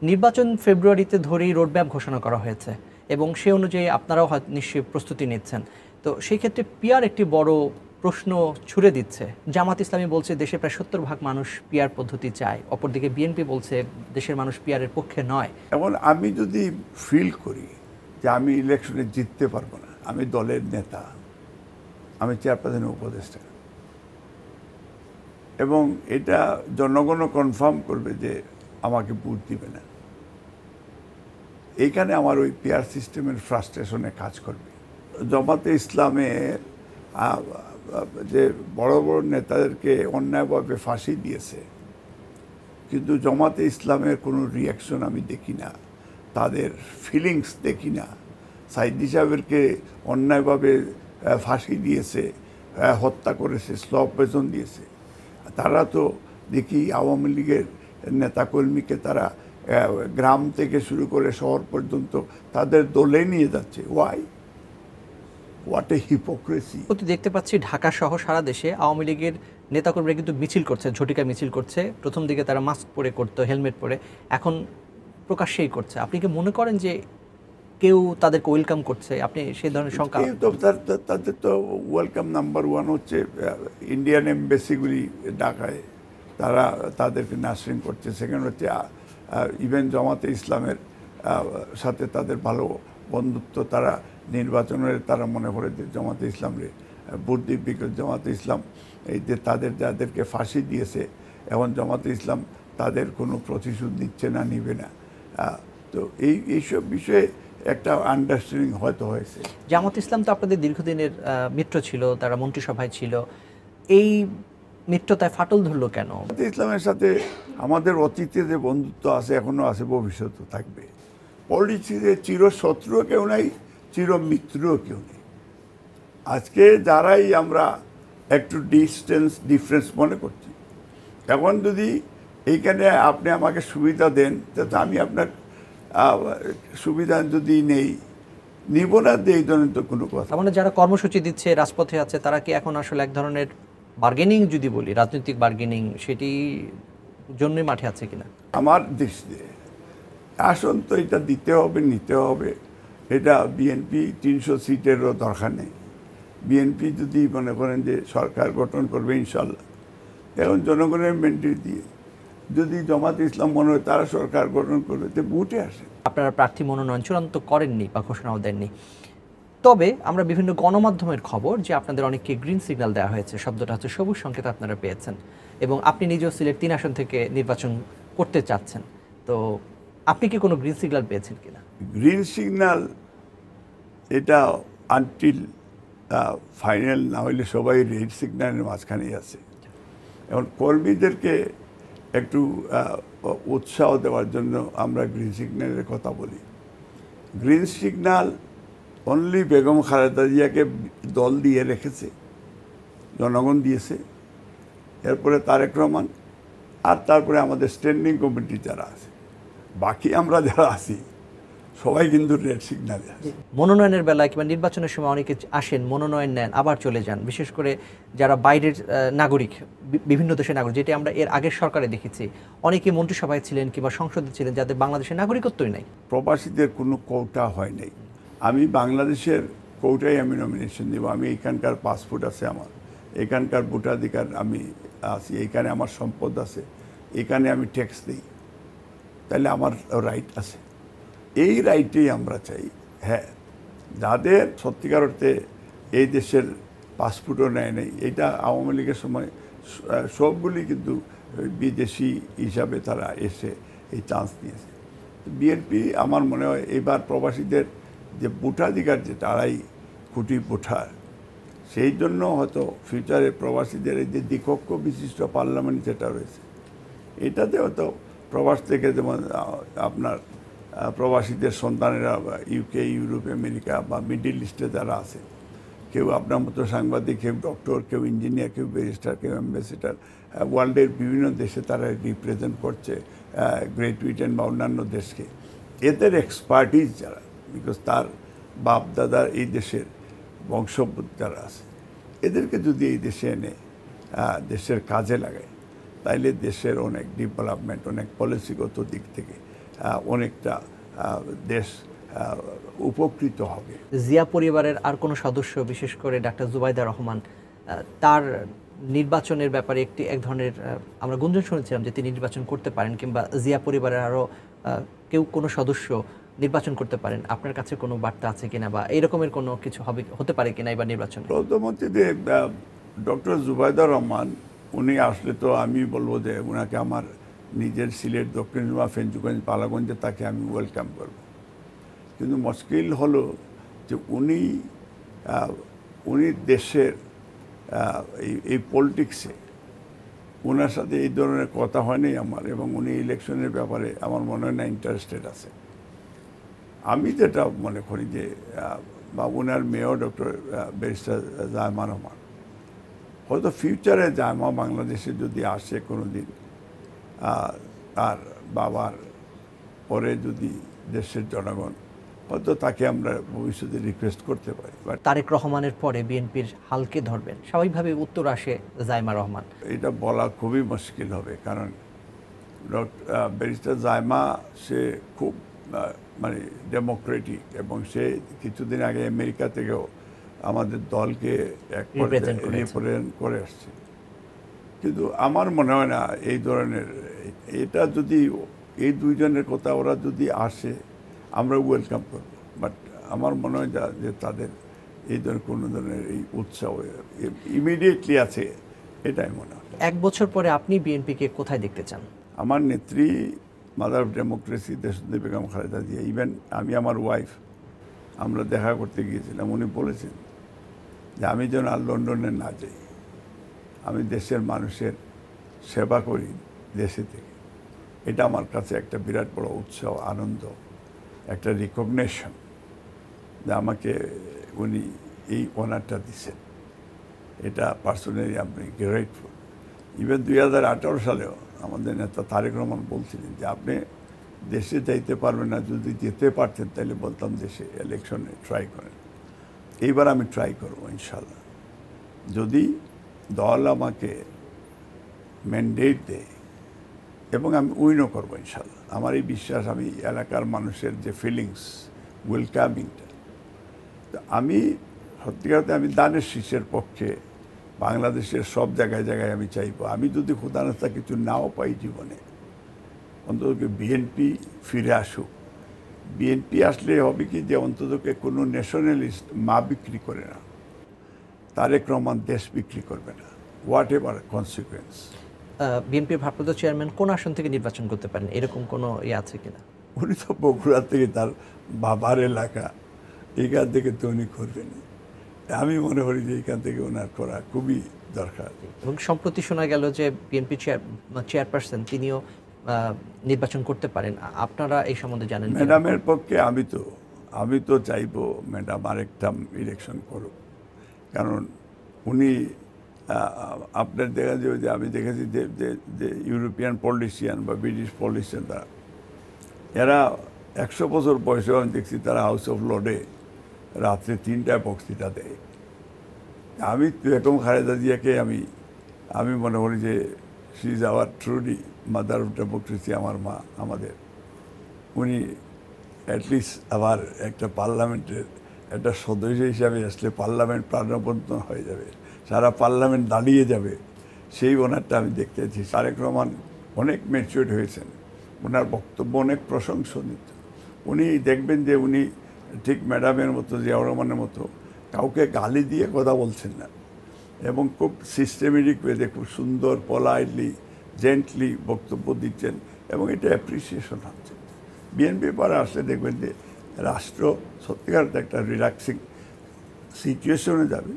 নির্বাচন ফেব্রুয়ারিতে ধরেই রোডম্যাপ ঘোষণা করা হয়েছে এবং সে অনুযায়ী আপনারাও হয়তো নিশ্চয়ই প্রস্তুতি নিচ্ছেন। তো সেই ক্ষেত্রে পিআর একটি বড় প্রশ্ন ছুড়ে দিচ্ছে। জামাত ইসলামী বলছে দেশে প্রায় ৭০% মানুষ পিআর পদ্ধতি চায়, অপরদিকে বিএনপি বলছে দেশের মানুষ পিআরের পক্ষে নয়। এখন আমি যদি ফিল করি যে আমি ইলেকশনে জিততে পারবো না, আমি দলের নেতা, আমি চেয়ারপারসনের উপদেষ্টা, এবং এটা জনগণও কনফার্ম করবে যে আমাকে ভোট দিবে না, এইখানে আমার ওই পিআর সিস্টেমের ফ্রাস্ট্রেশনে কাজ করবে। জামাতে ইসলামের যে বড় বড় নেতাদেরকে অন্যায়ভাবে ফাঁসি দিয়েছে, কিন্তু জামাতে ইসলামের কোনো রিয়াকশন আমি দেখি না, তাদের ফিলিংস দেখি না। সাইদি সাহেবেরকে অন্যায়ভাবে ফাঁসি দিয়েছে, হত্যা করেছে, স্লপ বেতন দিয়েছে। তারা তো দেখি আওয়ামী লীগের নেতাকর্মীকে তারা গ্রাম থেকে শুরু করে শহর পর্যন্ত তাদের দলে নিয়ে যাচ্ছে। ওয়াই? What a hypocrisy. দেখতে পাচ্ছি ঢাকা সহ সারা দেশে আওয়ামী লীগের নেতাকর্মীরা কিন্তু মিছিল করছে, ঝটিকা মিছিল করছে। প্রথম দিকে তারা মাস্ক পরে করতো, হেলমেট পরে, এখন প্রকাশ্যেই করছে। আপনি কি মনে করেন যে কেউ তাদেরকে ওয়েলকাম করছে? আপনি সেই ধরনের শঙ্কা? তাদের তো ওয়েলকাম নাম্বার ওয়ান হচ্ছে ইন্ডিয়ান এমবেসিগুলি ঢাকায়, তারা তাদেরকে নার্সিং করছে। সেকেন্ড হচ্ছে ইভেন জামাতে ইসলামের সাথে তাদের ভালো বন্ধুত্ব, তারা নির্বাচনের তারা মনে করে যে জামাতে ইসলামরে ভোট দিক, বিকজ জামাতে ইসলাম এই যে তাদের যাদেরকে ফাঁসি দিয়েছে, এখন জামাতে ইসলাম তাদের কোনো প্রতিশোধ নিচ্ছে না, নিবে না। তো এইসব বিষয়ে একটা আন্ডারস্ট্যান্ডিং হয়তো হয়েছে। জামাত ইসলাম তো আপনাদের দীর্ঘদিনের মিত্র ছিল, তারা মন্ত্রিসভায় ছিল, এই মিত্রতায় ফাটল ধরলো কেন? জামাতে ইসলামের সাথে আমাদের অতীতে যে বন্ধুত্ব আছে, এখনো আছে, ভবিষ্যতেও থাকবে। পলিটিক্সে চিরশত্রুও কেউ নাই, চিরমিত্রও কেউ নেই। আজকে যারাই আমরা একটু ডিফারেন্স মনে করছি, এখন যদি এইখানে আপনি আমাকে সুবিধা দেন, তো আমি আপনার সুবিধা যদি নিব না, এই ধরনের তো কোনো কথা। মানে যারা কর্মসূচি দিচ্ছে, রাজপথে আছে, তারা কি এখন আসলে এক ধরনের বার্গেনিং, যদি বলি রাজনৈতিক বার্গেনিং, সেটি জন্যই মাঠে আছে কিনা? আমার দৃষ্টিতে আসন তো এটা দিতে হবে, নিতে হবে। এটা বিএনপি ৩০০ সিটেরও দরকার নেই। বিএনপি যদি মনে করেন যে সরকার গঠন করবে ইনশাল্লাহ, এখন জনগণের মেন্টালিটি দিয়ে যদি জামাত ইসলাম মনে হয় তারা সরকার গঠন করবে, তো ভোটে আসে। আপনারা প্রার্থী মনোনয়ন চূড়ান্ত করেননি বা ঘোষণাও দেননি, তবে আমরা বিভিন্ন গণমাধ্যমের খবর যে আপনাদের অনেককে গ্রিন সিগন্যাল দেওয়া হয়েছে, শব্দটা হচ্ছে সবুজ সংকেত আপনারা পেয়েছেন, এবং আপনি নিজেও সিলেট ৩ আসন থেকে নির্বাচন করতে চাচ্ছেন। তো আপনি কি কোনো গ্রিন সিগন্যাল পেয়েছেন কিনা? গ্রিন সিগন্যাল এটা আনটিল ফাইনাল না হইলে সবাই রেড সিগন্যালের মাঝখানেই আছে। এখন কর্মীদেরকে একটু উৎসাহ দেওয়ার জন্য আমরা গ্রিন সিগন্যালের কথা বলি। Green signal only Begum Khaleda জিয়াকে দল দিয়ে রেখেছে, জনগণ দিয়েছে, এরপরে তারেক রহমান, আর তারপরে আমাদের স্ট্যান্ডিং কমিটি যারা আছে, বাকি আমরা যারা আছি সবাই কিন্তু রেড সিগন্যালে আছে। মনোনয়নের বেলায় কিংবা নির্বাচনের সময় অনেকে আসেন, মনোনয়ন নেন, আবার চলে যান, বিশেষ করে যারা বাইরের নাগরিক, বিভিন্ন দেশের নাগরিক, যেটি আমরা এর আগের সরকারে দেখেছি। অনেকে মন্ত্রিসভায় ছিলেন কিংবা সংসদে ছিলেন যাদের বাংলাদেশের নাগরিকত্বই নাই। প্রবাসীদের কোনো কোটা হয় নাই। আমি বাংলাদেশের কোটায় আমি নমিনেশন দেব। আমি এখানকার পাসপোর্ট আছে, আমার এখানকার ভোটাধিকার আমি আছি, এখানে আমার সম্পদ আছে, এখানে আমি ট্যাক্স দিই, তাহলে আমার রাইট আছে। এই রাইটেই আমরা চাই। হ্যাঁ, যাদের সত্যিকার অর্থে এই দেশের পাসপোর্টও নেয় নেই, এটা আওয়ামী লীগের সময় সবগুলি কিন্তু বিদেশি হিসাবে তারা এসে এই চান্স নিয়েছে। বিএনপি আমার মনে হয় এবার প্রবাসীদের যে ভোটাধিকার, যেটা 2.5 কোটি ভোটার, সেই জন্য হয়তো ফিউচারে প্রবাসীদের এই যে দ্বিকক্ষ বিশিষ্ট পার্লামেন্ট যেটা রয়েছে, এটাতে হয়তো প্রবাস থেকে, যেমন আপনার প্রবাসীদের সন্তানেরা ইউকে, ইউরোপ, আমেরিকা বা মিডল ইস্টে যারা আছে, কেউ আপনার মতো সাংবাদিক, কেউ ডক্টর, কেউ ইঞ্জিনিয়ার, কেউ ব্যারিস্টার, কেউ অ্যাম্বাসেডার, ওয়ার্ল্ডের বিভিন্ন দেশে তারা রিপ্রেজেন্ট করছে, গ্রেট ব্রিটেন বা অন্যান্য দেশকে। এদের এক্সপার্টিস যারা, বিকজ তার বাপ দাদার এই দেশের বংশোদ্ভূত যারা আছে, এদেরকে যদি এই দেশে এনে দেশের কাজে লাগায়, তাইলে দেশের অনেক ডেভেলপমেন্ট, অনেক পলিসিগত দিক থেকে অনেকটা দেশ উপকৃত হবে। জিয়া পরিবারের আর কোনো সদস্য, বিশেষ করে ডাক্তার জুবাইদা রহমান, তার নির্বাচনের ব্যাপারে এক ধরনের আমরা গুঞ্জন শুনেছিলাম যে তিনি নির্বাচন করতে পারেন, কিংবা জিয়া পরিবারের আরও কেউ কোনো সদস্য নির্বাচন করতে পারেন। আপনার কাছে কোনো বার্তা আছে কিনা, বা এরকমের কোনো কিছু হতে পারে কিনা এবার নির্বাচনে? প্রথমত যে ডক্টর জুবাইদা রহমান, উনি আসলে তো আমি বলবো যে ওনাকে আমার নিজের সিলেট, দক্ষিণ ফেঞ্চুগঞ্জ, পালাগঞ্জে তাকে আমি ওয়েলকাম করব। কিন্তু মুশকিল হলো যে উনি দেশের এই পলিটিক্সে ওনার সাথে এই ধরনের কথা হয়নি আমার, এবং উনি ইলেকশনের ব্যাপারে আমার মনে হয় না ইন্টারেস্টেড আছে। আমি যেটা মনে করি যে বা ওনার mayor doctor barrister Zaima Rahman, হয়তো ফিউচারে জায়মা বাংলাদেশে যদি আসে কোনো দিন, তার বাবার পরে যদি দেশের জনগণ, হয়তো তাকে আমরা ভবিষ্যতে রিকোয়েস্ট করতে পারি। বাট তারেক রহমানের পরে বিএনপির হালকে ধরবেন, স্বাভাবিকভাবে উত্তর আসে জায়মা রহমান। এটা বলা খুবই মুশকিল হবে, কারণ ব্যারিস্টার জায়মা সে খুব মানে ডেমোক্রেটিক, এবং সে কিছুদিন আগে আমেরিকা থেকেও আমাদের দলকে রিপ্রেজেন্ট করে আসছে। কিন্তু আমার মনে হয় না এই ধরনের, এটা যদি এই দুইজনের কথা ওরা যদি আসে আমরা ওয়েলকাম করব, বাট আমার মনে হয় যে তাদের এই ধরনের কোনো ধরনের এই উৎসাহ ইমিডিয়েটলি আছে, এটাই মনে হয়। 1 বছর পরে আপনি বিএনপিকে কোথায় দেখতে চান? আমার নেত্রী, mother of democracy Deshbandhu Begum Khaleda Zia, even আমি আমার ওয়াইফ আমরা দেখা করতে গিয়েছিলাম, উনি বলেছেন যে আমি যেন আর লন্ডনে না যাই, আমি দেশের মানুষের সেবা করি দেশে থেকে। এটা আমার কাছে একটা বিরাট বড় উৎসাহ, আনন্দ, একটা রিকগনিশন যে আমাকে উনি এই অনারটা দিচ্ছেন। এটা পার্সোনালি আমি গ্রেটফুল। ইভেন 2018 সালেও আমাদের নেতা তারেক রহমান বলছিলেন যে আপনি দেশে যাইতে পারবেন না, যদি যেতে পারতেন তাহলে বলতাম দেশে ইলেকশনে ট্রাই করেন। এইবার আমি ট্রাই করবো ইনশাল্লাহ, যদি দল আমাকে ম্যান্ডেট দেয়, এবং আমি উইনও করবো ইনশাল্লাহ। আমার এই বিশ্বাস, আমি এলাকার মানুষের যে ফিলিংস, ওয়েলকামিংটা, তো আমি সত্যিকারতে আমি দানের শীষের পক্ষে। বাংলাদেশের সব জায়গায় জায়গায় আমি চাইবো, আমি যদি খোদানাস্তা কিছু নাও পাই জীবনে, অন্তত বিএনপি ফিরে আসুক। বিএনপি আসলে হবে কি যে অন্ততকে কোনো ন্যাশনালিস্ট মা বিক্রি করে না, তারেক রহমান দেশ বিক্রি করবে না, হোয়াট এভার কনসিকুয়েন্স। বিএনপির ভারপ্রাপ্ত চেয়ারম্যান কোন আসন থেকে নির্বাচন করতে পারেন, এরকম কোনো আছে কিনা? উনি তো বগুড়া থেকে, তার বাবার এলাকা, এখান থেকে তো উনি করবেন। আমি মনে করি যে এখান থেকে ওনার করা খুবই দরকার। এবং সম্প্রতি শোনা গেল যে বিএনপি চেয়ারপারসন তিনিও নির্বাচন করতে পারেন। আপনারা এই সম্বন্ধে জানেন? ম্যাডামের পক্ষে আমি তো চাইবো ম্যাডাম আরেকটা ইলেকশন করুক, কারণ উনি আপনার দেখা যাবে যে আমি দেখেছি যে ইউরোপিয়ান পলিটিশিয়ান বা ব্রিটিশ পলিটিশিয়ান, এরা 100 বছর বয়সেও আমি দেখছি তারা হাউস অফ লর্ডে রাত্রে 3টায় বক্তৃতা দেয়। আমি বেগম খালেদা জিয়াকে আমি মনে করি যে she is our truly mother of democracy, আমার মা আমাদের। উনি অ্যাটলিস্ট আবার একটা পার্লামেন্টের একটা সদস্য হিসাবে আসলে পার্লামেন্ট প্রাণবন্ত হয়ে যাবে, সারা পার্লামেন্ট দাঁড়িয়ে যাবে, সেই ওনারটা আমি দেখতে চাইছি। তারেক রহমান অনেক ম্যাচিউরড হয়েছেন, ওনার বক্তব্য অনেক প্রশংসনীয়। উনি দেখবেন যে উনি ঠিক ম্যাডামের মতো, জিয়া রহমানের মতো কাউকে গালি দিয়ে কথা বলছেন না, এবং খুব সিস্টেমেটিক ওয়েতে খুব সুন্দর পোলাইটলি জেন্টলি বক্তব্য দিচ্ছেন, এবং এটা অ্যাপ্রিসিয়েশন হচ্ছে। বিএনপি পরে আসলে দেখবেন যে রাষ্ট্র সত্যিকার একটা রিল্যাক্সিং সিচুয়েশনে যাবে।